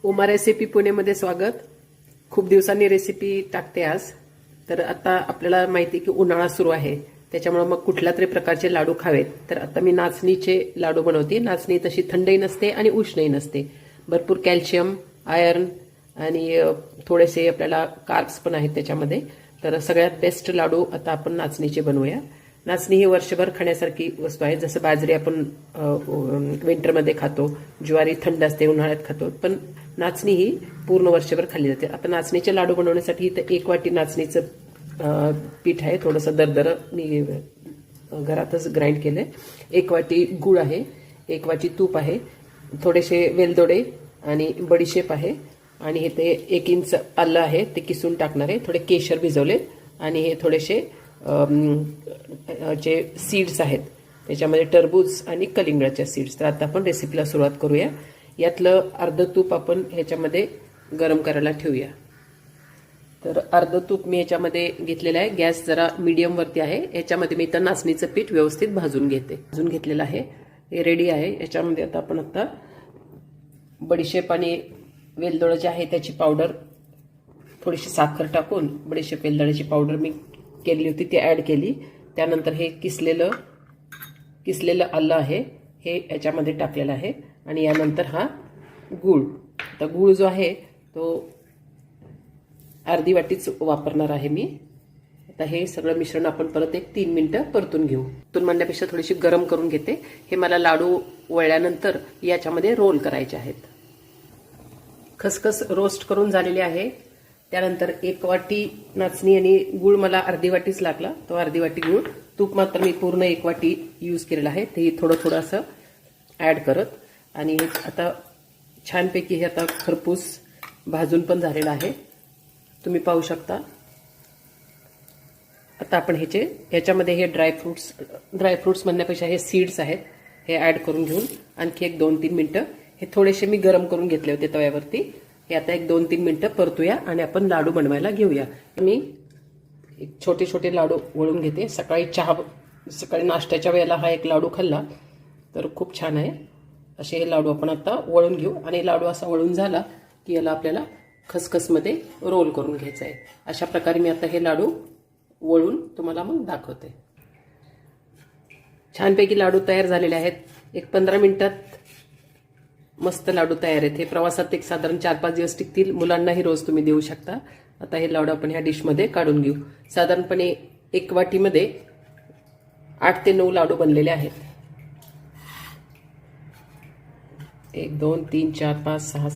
Uma recipe पुणेमध्ये स्वागत. खूप दिवसांनी रेसिपी टाकते आज. तर आता आपल्याला माहिती की उन्हाळा सुरू आहे, त्याच्यामुळे मग कुठल्या तरी प्रकारचे लाडू खावेत. तर आता मी नाचणीचे लाडू बनवते. नाचणी तशी थंडही नसते आणि उष्णही नसते. भरपूर कॅल्शियम, आयर्न आणि थोडेसे आपल्याला कार्ब्स पण आहेत त्याच्यामध्ये. तर सगळ्यात बेस्ट लाडू आता आपण नाचणीचे बनवूया. नाचणी ही वर्षभर खाण्यासारखी वस्तू आहे. जसं बाजरी आपण विंटरमध्ये खातो, ज्वारी थंड असते उन्हाळ्यात खातो, पण नाचणी ही पूर्ण वर्षभर खाल्ली जाते. आता नाचणीचे लाडू बनवण्यासाठी इथं 1 वाटी नाचणीचं पीठ आहे. थोडंसं दरदर मी घरातच ग्राइंड केलंय. 1 वाटी गूळ आहे, 1 वाटी तूप आहे, थोडेसे वेलदोडे आणि बडीशेप आहे, आणि हे ते 1 इंच आलं आहे ते किसून टाकणार आहे. थोडे केशर भिजवले आणि हे थोडेसे जे सीड्स आहेत त्याच्यामध्ये टरबूज आणि कलिंगडाच्या सीड्स. तर आता आपण रेसिपीला सुरुवात करूया. यातलं अर्ध तूप आपण ह्याच्यामध्ये गरम करायला ठेवूया. तर अर्ध तूप मी ह्याच्यामध्ये घेतलेलं आहे. गॅस जरा मीडियम वरती आहे. याच्यामध्ये मी तर नाचणीचं पीठ व्यवस्थित भाजून घेते. भाजून घेतलेलं आहे, हे रेडी आहे. याच्यामध्ये आता आपण बडीशेप आणि वेलदोडे जे आहे त्याची पावडर, थोडीशी साखर टाकून बडीशेप वेलदोड्याची पावडर मी केली होती ती ऍड केली. त्यानंतर हे किसलेलं आलं आहे हे याच्यामध्ये टाकलेलं आहे, आणि यानंतर हा गूळ. आता गूळ जो आहे तो अर्धी वाटीच वापरणार आहे मी. आता हे सगळं मिश्रण आपण परत 3 मिनिटं परतून घेऊ. परतून म्हणण्यापेक्षा थोडीशी गरम करून घेते. हे मला लाडू वळल्यानंतर याच्यामध्ये रोल करायचे आहेत. खसखस रोस्ट करून झालेली आहे. त्यानंतर 1 वाटी नाचणी आणि गूळ मला अर्धी वाटीच लागला, तो अर्धी वाटी गूळ. तूप मात्र मी पूर्ण 1 वाटी यूज केलेलं आहे. ते थोडं थोडं असं ऍड करत, आणि आता छानपैकी हे आता खरपूस भाजून पण झालेलं आहे, तुम्ही पाहू शकता. आता आपण ह्याच्यामध्ये हे ड्रायफ्रुट्स म्हणण्यापेक्षा हे सीड्स आहेत हे ऍड करून घेऊन आणखी 1-2-3 मिनिटं हे थोडेसे मी गरम करून घेतले होते तव्यावरती. हे आता 1-2-3 मिनिटं परतूया आणि आपण लाडू बनवायला घेऊया. मी छोटे छोटे लाडू वळून घेते. सकाळी नाश्त्याच्या वेळेला हा एक लाडू खाल्ला तर खूप छान आहे. असे हे लाडू आपण आता वळून घेऊ, आणि लाडू असा वळून झाला की याला आपल्याला खसखसमध्ये रोल करून घ्यायचा आहे. अशा प्रकारे मी आता हे लाडू वळून तुम्हाला मग दाखवते. छानपैकी लाडू तयार झालेले आहेत. 15 मिनिटात मस्त लाडू तयार आहेत. हे प्रवासात साधारण 4-5 दिवस टिकतील. मुलांनाही रोज तुम्ही देऊ शकता. आता हे लाडू आपण ह्या डिशमध्ये काढून घेऊ. साधारणपणे 1 वाटीमध्ये 8 ते 9 लाडू बनलेले आहेत. 1 2 3 4 5 6